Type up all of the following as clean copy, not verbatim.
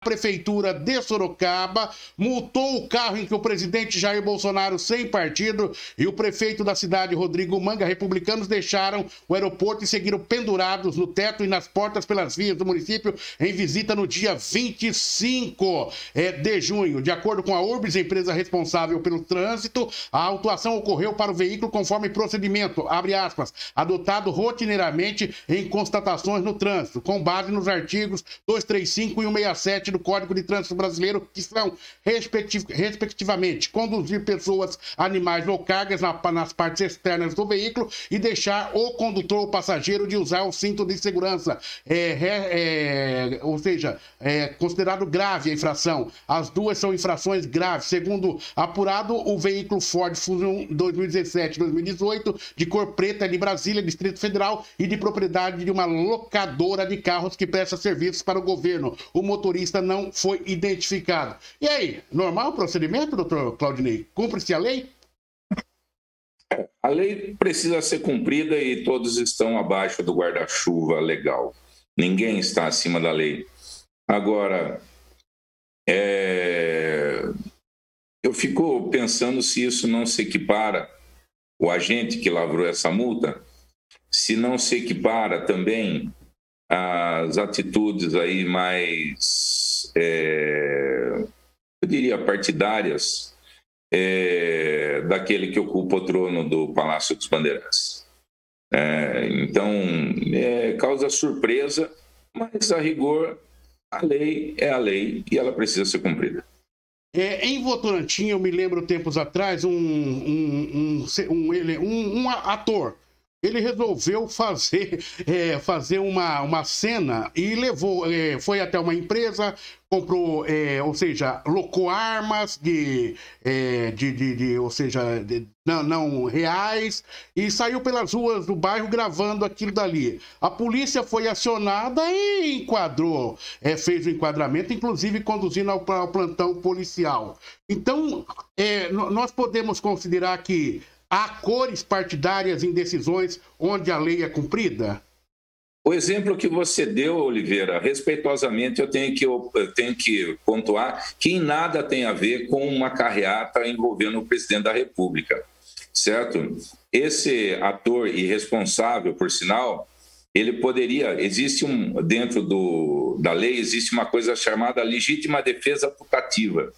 Prefeitura de Sorocaba multou o carro em que o presidente Jair Bolsonaro, sem partido, e o prefeito da cidade, Rodrigo Manga, republicanos, deixaram o aeroporto e seguiram pendurados no teto e nas portas pelas vias do município em visita no dia 25 de junho. De acordo com a Urbis, empresa responsável pelo trânsito, a autuação ocorreu para o veículo conforme procedimento, abre aspas, adotado rotineiramente em constatações no trânsito, com base nos artigos 235 e 167 do Código de Trânsito Brasileiro, que são, respectivamente, conduzir pessoas, animais ou cargas nas partes externas do veículo e deixar o condutor ou passageiro de usar o cinto de segurança. Ou seja, considerado grave a infração. As duas são infrações graves. Segundo apurado, o veículo Ford Fusion 2017-2018, de cor preta, de Brasília, Distrito Federal, e de propriedade de uma locadora de carros que presta serviços para o governo. O motorista não foi identificado. E aí, normal o procedimento, doutor Claudinei? Cumpre-se a lei? A lei precisa ser cumprida e todos estão abaixo do guarda-chuva legal. Ninguém está acima da lei. Agora, eu fico pensando se isso não se equipara, o agente que lavrou essa multa, se não se equipara também às atitudes aí mais, eu diria, partidárias, daquele que ocupa o trono do Palácio dos Bandeirantes. Então, causa surpresa, mas a rigor, a lei é a lei e ela precisa ser cumprida. Em Votorantim, eu me lembro tempos atrás, um ator, ele resolveu fazer uma cena e foi até uma empresa, comprou, ou seja, locou armas não reais, e saiu pelas ruas do bairro gravando aquilo dali. A polícia foi acionada e enquadrou, fez o enquadramento, inclusive conduzindo ao plantão policial. Então, nós podemos considerar que há cores partidárias em decisões onde a lei é cumprida? O exemplo que você deu, Oliveira, respeitosamente eu tenho que pontuar que em nada tem a ver com uma carreata envolvendo o presidente da República, certo? Esse ator irresponsável, por sinal, ele poderia, dentro da lei existe uma coisa chamada legítima defesa putativa,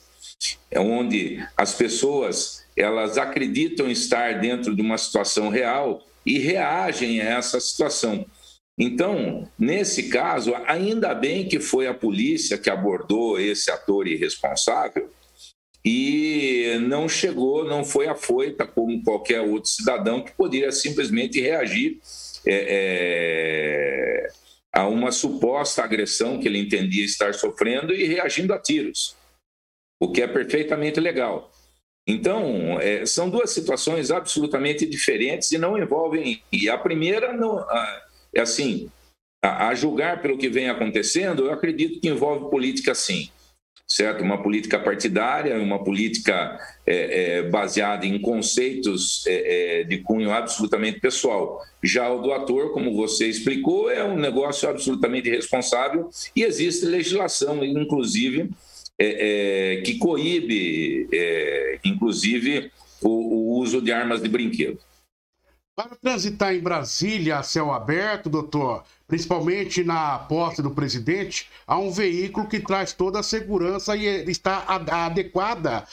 onde as pessoas elas acreditam estar dentro de uma situação real e reagem a essa situação. Então, nesse caso, ainda bem que foi a polícia que abordou esse ator irresponsável e não foi afoita como qualquer outro cidadão que poderia simplesmente reagir a uma suposta agressão que ele entendia estar sofrendo e reagindo a tiros, o que é perfeitamente legal. Então, são duas situações absolutamente diferentes e não envolvem... E a primeira, a julgar pelo que vem acontecendo, eu acredito que envolve política sim, certo? Uma política partidária, uma política baseada em conceitos de cunho absolutamente pessoal. Já o do ator, como você explicou, é um negócio absolutamente irresponsável e existe legislação, inclusive... que coíbe, inclusive, o uso de armas de brinquedo. Para transitar em Brasília a céu aberto, doutor, principalmente na posse do presidente, há um veículo que traz toda a segurança e está adequada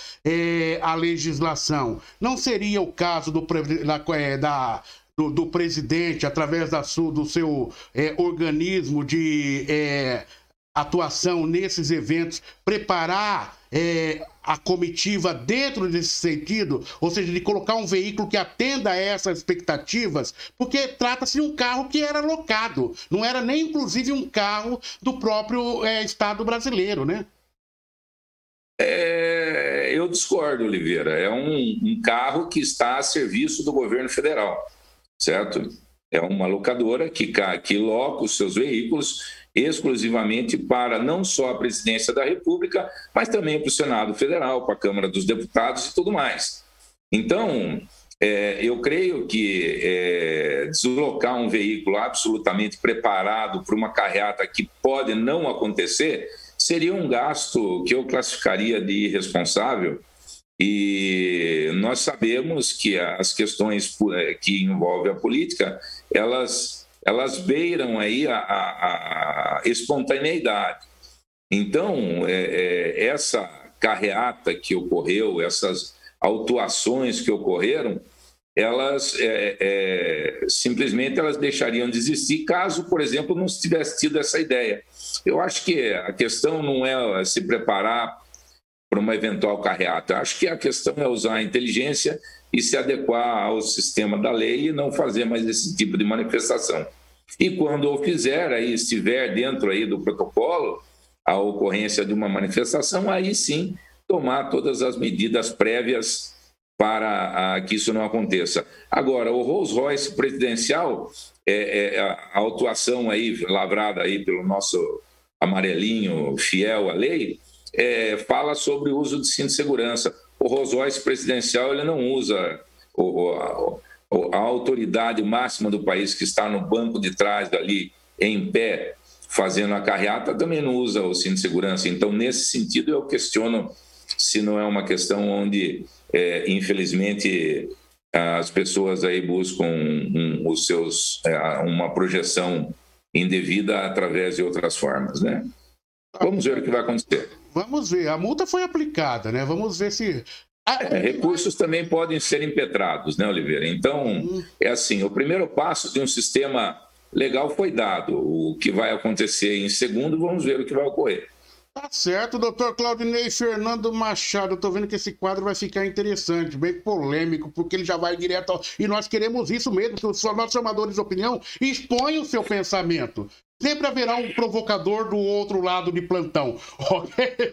à legislação. Não seria o caso do presidente, através do seu organismo de... atuação nesses eventos, preparar a comitiva dentro desse sentido, ou seja, de colocar um veículo que atenda a essas expectativas, porque trata-se de um carro que era locado, não era nem inclusive um carro do próprio Estado brasileiro, né? Eu discordo, Oliveira. É um carro que está a serviço do governo federal, certo? É uma locadora que loca os seus veículos exclusivamente para não só a presidência da República, mas também para o Senado Federal, para a Câmara dos Deputados e tudo mais. Então, eu creio que deslocar um veículo absolutamente preparado para uma carreata que pode não acontecer seria um gasto que eu classificaria de irresponsável. E nós sabemos que as questões que envolvem a política, elas beiram aí a espontaneidade. Então, essa carreata que ocorreu, essas autuações que ocorreram, elas simplesmente elas deixariam de existir caso, por exemplo, não se tivesse tido essa ideia. Eu acho que a questão não é se preparar para uma eventual carreata. Acho que a questão é usar a inteligência e se adequar ao sistema da lei e não fazer mais esse tipo de manifestação. E quando o fizer, aí estiver dentro aí do protocolo, a ocorrência de uma manifestação, aí sim tomar todas as medidas prévias para que isso não aconteça. Agora, o Rolls Royce presidencial, a autuação aí lavrada aí pelo nosso amarelinho fiel à lei, fala sobre o uso de cinto de segurança. O Rolls Royce presidencial ele não usa a autoridade máxima do país que está no banco de trás ali, em pé, fazendo a carreata, também não usa o cinto de segurança. Então, nesse sentido, eu questiono se não é uma questão onde, infelizmente, as pessoas aí buscam uma projeção indevida através de outras formas, né? Vamos ver o que vai acontecer. Vamos ver. A multa foi aplicada, né? Vamos ver se... recursos também podem ser impetrados, né, Oliveira? Então, é assim, o primeiro passo de um sistema legal foi dado. O que vai acontecer em segundo, vamos ver o que vai ocorrer. Tá certo, doutor Claudinei Fernando Machado. Eu tô vendo que esse quadro vai ficar interessante, bem polêmico, porque ele já vai direto ao... E nós queremos isso mesmo, que os nossos chamadores de opinião exponham o seu pensamento. Sempre haverá um provocador do outro lado de plantão, ok?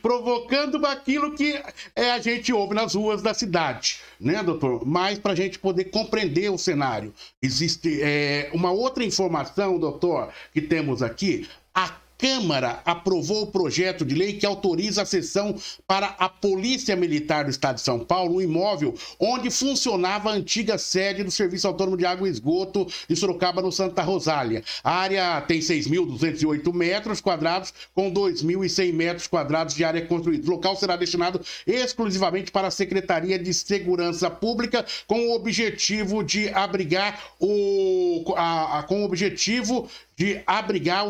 Provocando aquilo que a gente ouve nas ruas da cidade, né, doutor? Mas para a gente poder compreender o cenário. Existe uma outra informação, doutor, que temos aqui. A Câmara aprovou o projeto de lei que autoriza a cessão para a Polícia Militar do Estado de São Paulo, um imóvel onde funcionava a antiga sede do Serviço Autônomo de Água e Esgoto de Sorocaba, no Santa Rosália. A área tem 6.208 metros quadrados, com 2.100 metros quadrados de área construída. O local será destinado exclusivamente para a Secretaria de Segurança Pública, com o objetivo de abrigar o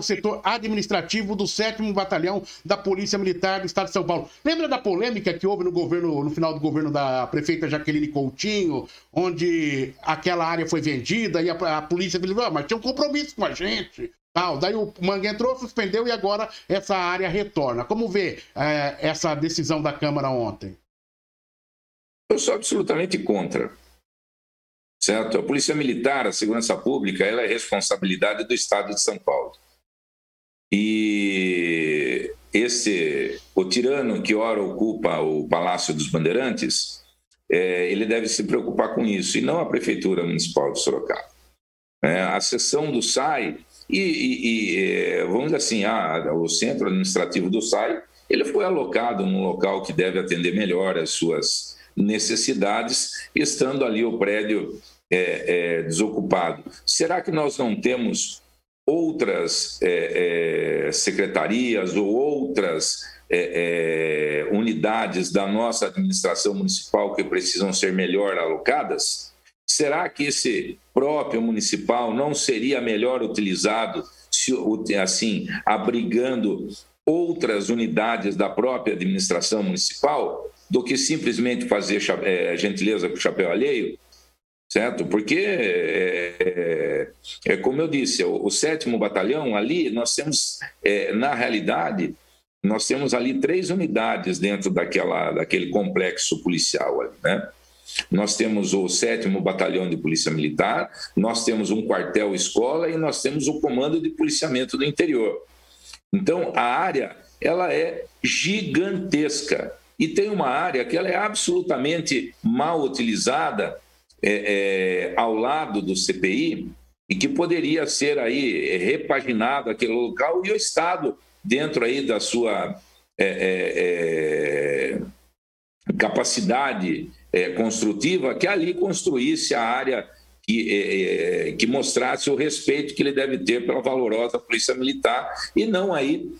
setor administrativo do 7º Batalhão da Polícia Militar do Estado de São Paulo. Lembra da polêmica que houve no final do governo da prefeita Jaqueline Coutinho, onde aquela área foi vendida e a polícia falou, mas tinha um compromisso com a gente. Daí o Manga entrou, suspendeu e agora essa área retorna. Como vê essa decisão da Câmara ontem? Eu sou absolutamente contra. Certo? A Polícia Militar, a Segurança Pública, ela é responsabilidade do Estado de São Paulo. E o tirano que ora ocupa o Palácio dos Bandeirantes, ele deve se preocupar com isso, e não a Prefeitura Municipal de Sorocaba. A seção do SAI, vamos dizer assim, o Centro Administrativo do SAI, ele foi alocado num local que deve atender melhor as suas necessidades, estando ali o prédio desocupado. Será que nós não temos outras secretarias ou outras unidades da nossa administração municipal que precisam ser melhor alocadas? Será que esse próprio municipal não seria melhor utilizado, assim, abrigando outras unidades da própria administração municipal, do que simplesmente fazer gentileza com o chapéu alheio, certo? Porque, como eu disse, o 7º Batalhão, ali nós temos, na realidade, nós temos ali 3 unidades dentro daquele complexo policial ali, né? Nós temos o 7º Batalhão de Polícia Militar, nós temos um quartel-escola e nós temos o Comando de Policiamento do Interior. Então, a área, ela é gigantesca. E tem uma área que ela é absolutamente mal utilizada ao lado do CPI e que poderia ser aí repaginado aquele local e o Estado, dentro aí da sua capacidade construtiva, que ali construísse a área que mostrasse o respeito que ele deve ter pela valorosa Polícia Militar e não aí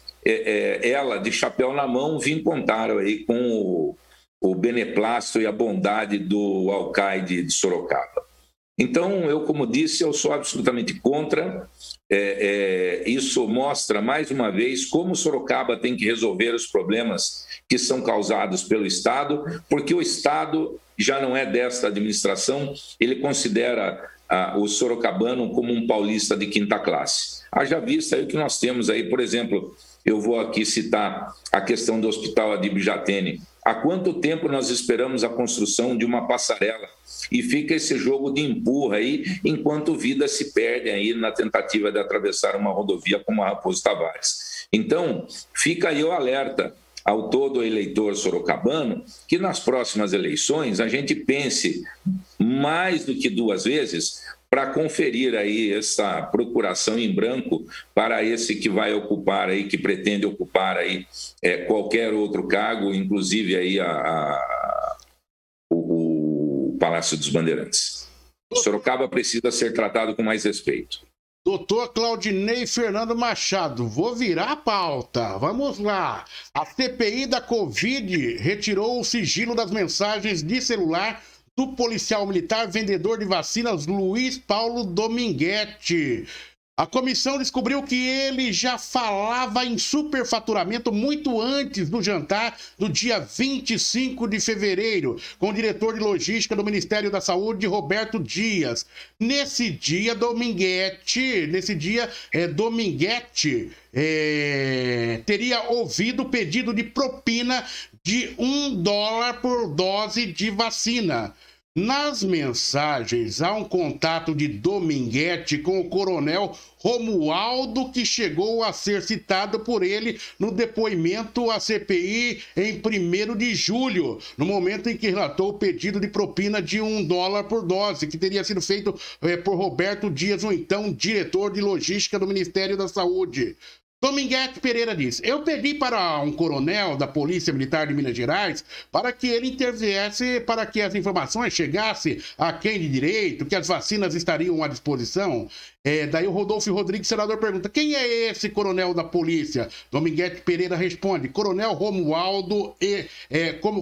ela, de chapéu na mão, contaram aí com o beneplácito e a bondade do alcaide de Sorocaba. Então, eu, como disse, eu sou absolutamente contra. Isso mostra, mais uma vez, como Sorocaba tem que resolver os problemas que são causados pelo Estado, porque o Estado já não é desta administração, ele considera o sorocabano como um paulista de quinta classe. Haja vista aí o que nós temos aí, por exemplo, eu vou aqui citar a questão do Hospital Adíbio Jatene. Há quanto tempo nós esperamos a construção de uma passarela? E fica esse jogo de empurra aí, enquanto vidas se perdem aí na tentativa de atravessar uma rodovia como a Raposo Tavares. Então, fica aí o alerta ao todo eleitor sorocabano que nas próximas eleições a gente pense mais do que 2 vezes para conferir aí essa procuração em branco para esse que vai ocupar aí, que pretende ocupar aí qualquer outro cargo, inclusive aí o Palácio dos Bandeirantes. Sorocaba precisa ser tratado com mais respeito. Doutor Claudinei Fernando Machado, vou virar a pauta. Vamos lá. A CPI da Covid retirou o sigilo das mensagens de celular do policial militar vendedor de vacinas Luiz Paulo Dominguete. A comissão descobriu que ele já falava em superfaturamento muito antes do jantar do dia 25 de fevereiro, com o diretor de logística do Ministério da Saúde, Roberto Dias. Nesse dia, Dominguete teria ouvido o pedido de propina de $1 por dose de vacina. Nas mensagens, há um contato de Dominguete com o coronel Romualdo, que chegou a ser citado por ele no depoimento à CPI em 1º de julho, no momento em que relatou o pedido de propina de $1 por dose, que teria sido feito por Roberto Dias, ou então diretor de logística do Ministério da Saúde. Dominguete Pereira diz: eu pedi para um coronel da Polícia Militar de Minas Gerais para que ele interviesse para que as informações chegassem a quem de direito, que as vacinas estariam à disposição. Daí o Rodolfo Rodrigues, senador, pergunta: quem é esse coronel da polícia? Dominguete Pereira responde: Coronel Romualdo,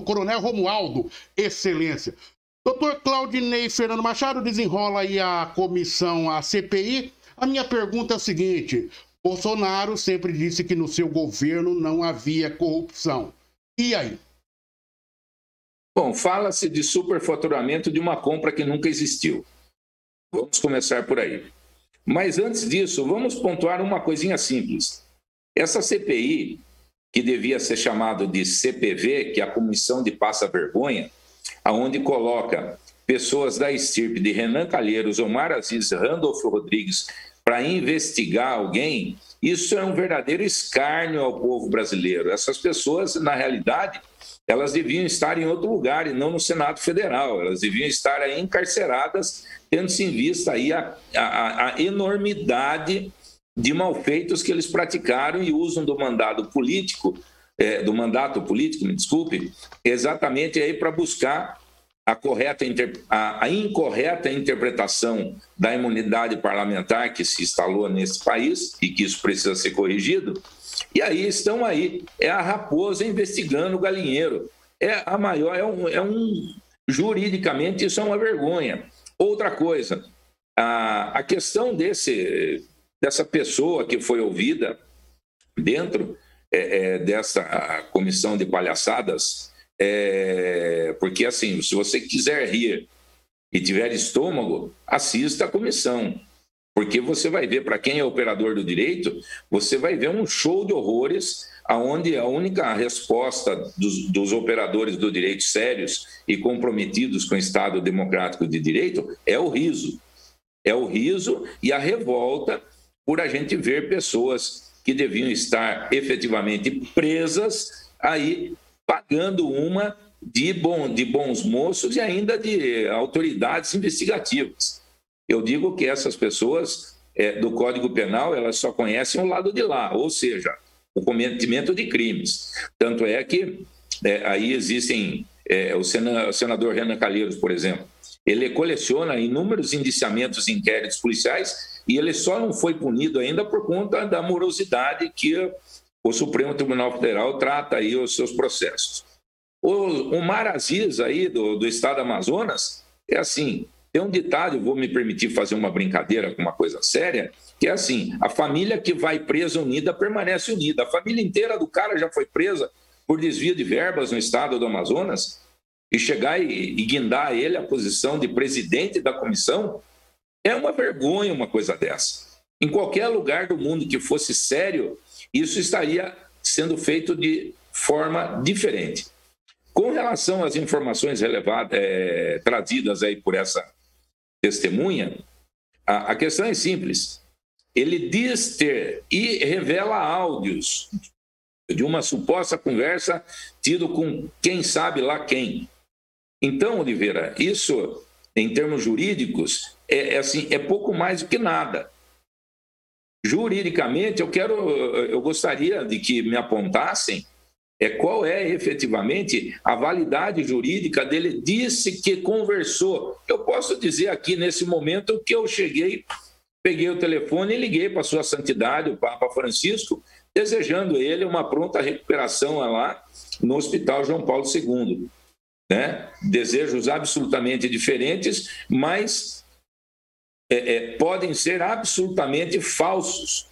Coronel Romualdo, Excelência. Doutor Claudinei Fernando Machado, desenrola aí a comissão, a CPI. A minha pergunta é o seguinte: Bolsonaro sempre disse que no seu governo não havia corrupção. E aí? Bom, fala-se de superfaturamento de uma compra que nunca existiu. Vamos começar por aí. Mas antes disso, vamos pontuar uma coisinha simples. Essa CPI, que devia ser chamada de CPV, que é a Comissão de Passa-Vergonha, aonde coloca pessoas da estirpe de Renan Calheiros, Omar Aziz, Randolfo Rodrigues, para investigar alguém, isso é um verdadeiro escárnio ao povo brasileiro. Essas pessoas, na realidade, elas deviam estar em outro lugar e não no Senado Federal. Elas deviam estar aí encarceradas, tendo-se em vista aí a enormidade de malfeitos que eles praticaram e usam do mandato político, exatamente aí para buscar a incorreta interpretação da imunidade parlamentar que se instalou nesse país e que isso precisa ser corrigido. E aí estão aí, é a raposa investigando o galinheiro. Juridicamente isso é uma vergonha. Outra coisa, a questão dessa pessoa que foi ouvida dentro dessa comissão de palhaçadas, porque assim, se você quiser rir e tiver estômago, assista a comissão, porque você vai ver, para quem é operador do direito, você vai ver um show de horrores, onde a única resposta dos operadores do direito sérios e comprometidos com o Estado democrático de direito é o riso. É o riso e a revolta por a gente ver pessoas que deviam estar efetivamente presas aí, pagando uma de bons moços e ainda de autoridades investigativas. Eu digo que essas pessoas do Código Penal, elas só conhecem o lado de lá, ou seja, o cometimento de crimes. Tanto é que aí existem, o senador Renan Calheiros, por exemplo, ele coleciona inúmeros indiciamentos em inquéritos policiais e ele só não foi punido ainda por conta da morosidade que o Supremo Tribunal Federal trata aí os seus processos. O Mar Aziz aí do estado do Amazonas é assim, tem um ditado, vou me permitir fazer uma brincadeira com uma coisa séria, que é assim, a família que vai presa unida permanece unida. A família inteira do cara já foi presa por desvio de verbas no estado do Amazonas, e chegar e guindar ele a posição de presidente da comissão, é uma vergonha uma coisa dessa. Em qualquer lugar do mundo que fosse sério, isso estaria sendo feito de forma diferente. Com relação às informações trazidas aí por essa testemunha, a questão é simples. Ele diz ter e revela áudios de uma suposta conversa tido com quem sabe lá quem. Então, Oliveira, isso, em termos jurídicos, é pouco mais do que nada. Juridicamente, eu gostaria de que me apontassem qual é efetivamente a validade jurídica dele. Disse que conversou. Eu posso dizer aqui, nesse momento, que eu cheguei, peguei o telefone e liguei para a Sua Santidade, o Papa Francisco, desejando ele uma pronta recuperação lá no Hospital João Paulo II. Né? Desejos absolutamente diferentes, mas podem ser absolutamente falsos.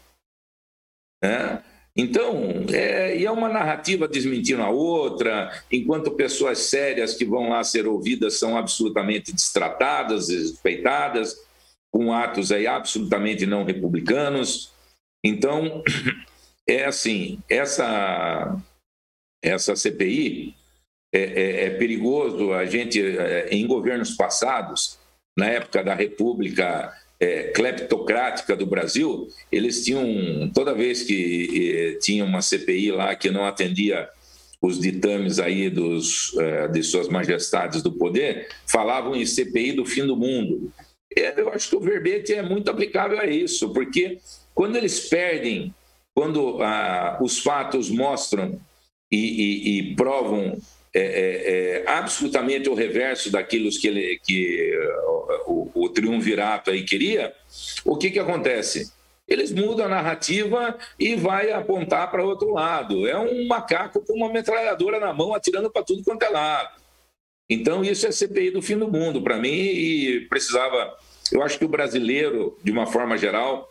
Né? Então, é uma narrativa desmentindo a outra, enquanto pessoas sérias que vão lá ser ouvidas são absolutamente destratadas, desrespeitadas, com atos aí absolutamente não republicanos. Então, é assim, essa CPI é perigoso. A gente, em governos passados, na época da República cleptocrática do Brasil, eles tinham, toda vez que tinha uma CPI lá que não atendia os ditames aí de suas majestades do poder, falavam em CPI do fim do mundo. Eu acho que o verbete é muito aplicável a isso, porque quando eles perdem, quando os fatos mostram e provam absolutamente o reverso daquilo que o triunvirato aí queria, o que acontece? Eles mudam a narrativa e vai apontar para outro lado. É um macaco com uma metralhadora na mão atirando para tudo quanto é lado. Então isso é CPI do fim do mundo para mim, e precisava... Eu acho que o brasileiro, de uma forma geral,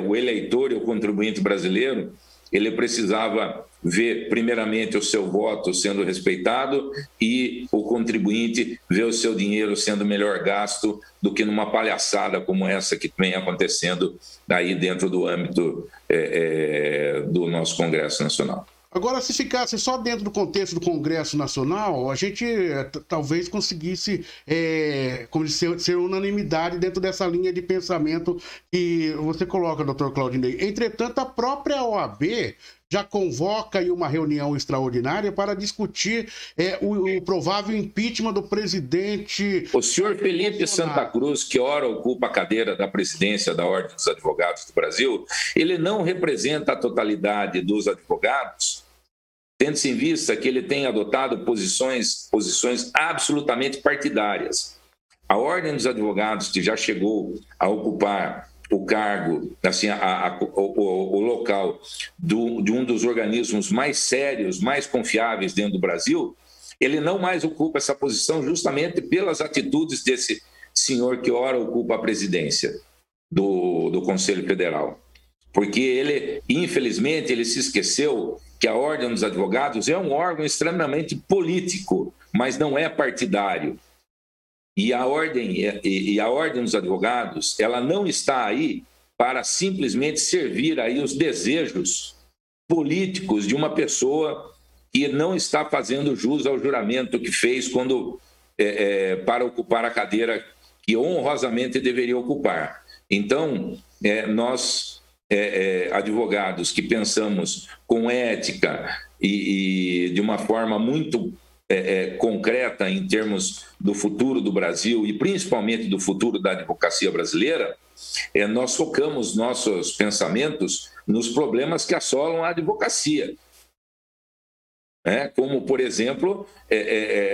o eleitor e o contribuinte brasileiro, ele precisava ver, primeiramente, o seu voto sendo respeitado e o contribuinte ver o seu dinheiro sendo melhor gasto do que numa palhaçada como essa que vem acontecendo aí dentro do âmbito do nosso Congresso Nacional. Agora, se ficasse só dentro do contexto do Congresso Nacional, a gente talvez conseguisse ser unanimidade dentro dessa linha de pensamento que você coloca, doutor Claudinei. Entretanto, a própria OAB já convoca aí uma reunião extraordinária para discutir o provável impeachment do presidente... O senhor Felipe Santa Cruz, que ora ocupa a cadeira da presidência da Ordem dos Advogados do Brasil, ele não representa a totalidade dos advogados, tendo-se em vista que ele tem adotado posições absolutamente partidárias. A Ordem dos Advogados, que já chegou a ocupar o cargo, assim, o local de um dos organismos mais sérios, mais confiáveis dentro do Brasil, ele não mais ocupa essa posição justamente pelas atitudes desse senhor que ora ocupa a presidência do Conselho Federal. Porque ele, infelizmente, ele se esqueceu que a Ordem dos Advogados é um órgão extremamente político, mas não é partidário. E a Ordem dos Advogados, ela não está aí para simplesmente servir aí os desejos políticos de uma pessoa que não está fazendo jus ao juramento que fez para ocupar a cadeira que honrosamente deveria ocupar. Então, nós, advogados que pensamos com ética e de uma forma muito concreta em termos do futuro do Brasil e principalmente do futuro da advocacia brasileira, nós focamos nossos pensamentos nos problemas que assolam a advocacia. Como, por exemplo,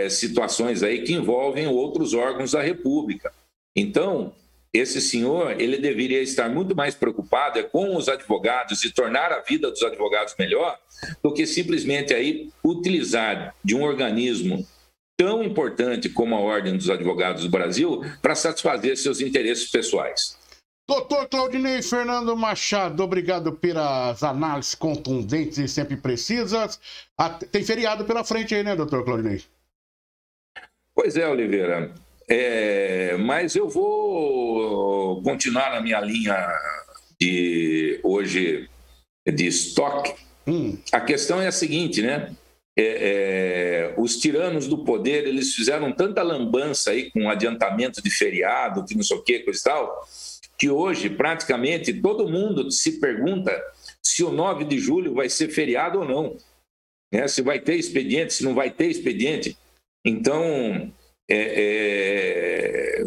situações aí que envolvem outros órgãos da República. Então, esse senhor, ele deveria estar muito mais preocupado com os advogados e tornar a vida dos advogados melhor do que simplesmente aí utilizar de um organismo tão importante como a Ordem dos Advogados do Brasil para satisfazer seus interesses pessoais. Doutor Claudinei Fernando Machado, obrigado pelas análises contundentes e sempre precisas. Tem feriado pela frente aí, né, doutor Claudinei? Pois é, Oliveira. Mas eu vou continuar na minha linha de hoje de estoque. A questão é a seguinte, né? Os tiranos do poder, eles fizeram tanta lambança aí com adiantamento de feriado, que não sei o que, coisa e tal, que hoje praticamente todo mundo se pergunta se o 9 de julho vai ser feriado ou não, né? Se vai ter expediente, se não vai ter expediente. Então,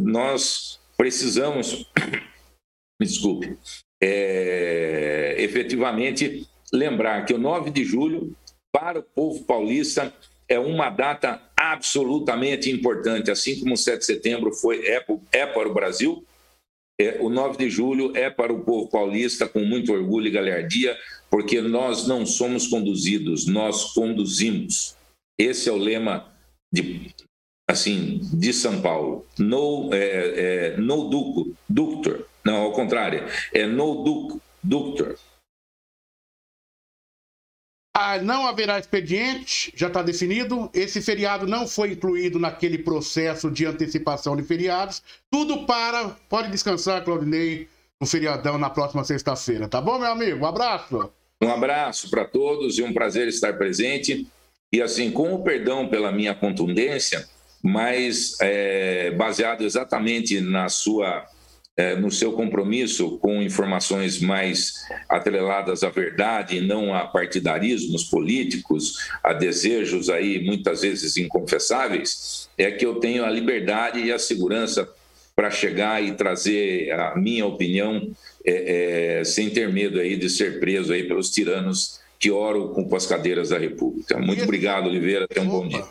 nós precisamos, me desculpe, efetivamente lembrar que o 9 de julho, para o povo paulista, é uma data absolutamente importante, assim como o 7 de setembro é para o Brasil, o 9 de julho é para o povo paulista com muito orgulho e galhardia, porque nós não somos conduzidos, nós conduzimos. Esse é o lema de São Paulo. No ductor. Não, ao contrário. No ductor. Não haverá expediente, já está definido. Esse feriado não foi incluído naquele processo de antecipação de feriados. Pode descansar, Claudinei, no feriadão na próxima sexta-feira. Tá bom, meu amigo? Um abraço. Um abraço para todos e um prazer estar presente. E assim, com o perdão pela minha contundência, mas baseado exatamente no seu compromisso com informações mais atreladas à verdade e não a partidarismos políticos, a desejos aí muitas vezes inconfessáveis, é que eu tenho a liberdade e a segurança para chegar e trazer a minha opinião sem ter medo aí de ser preso aí pelos tiranos que oram com as cadeiras da República. Muito obrigado, Oliveira. Tenha um bom dia.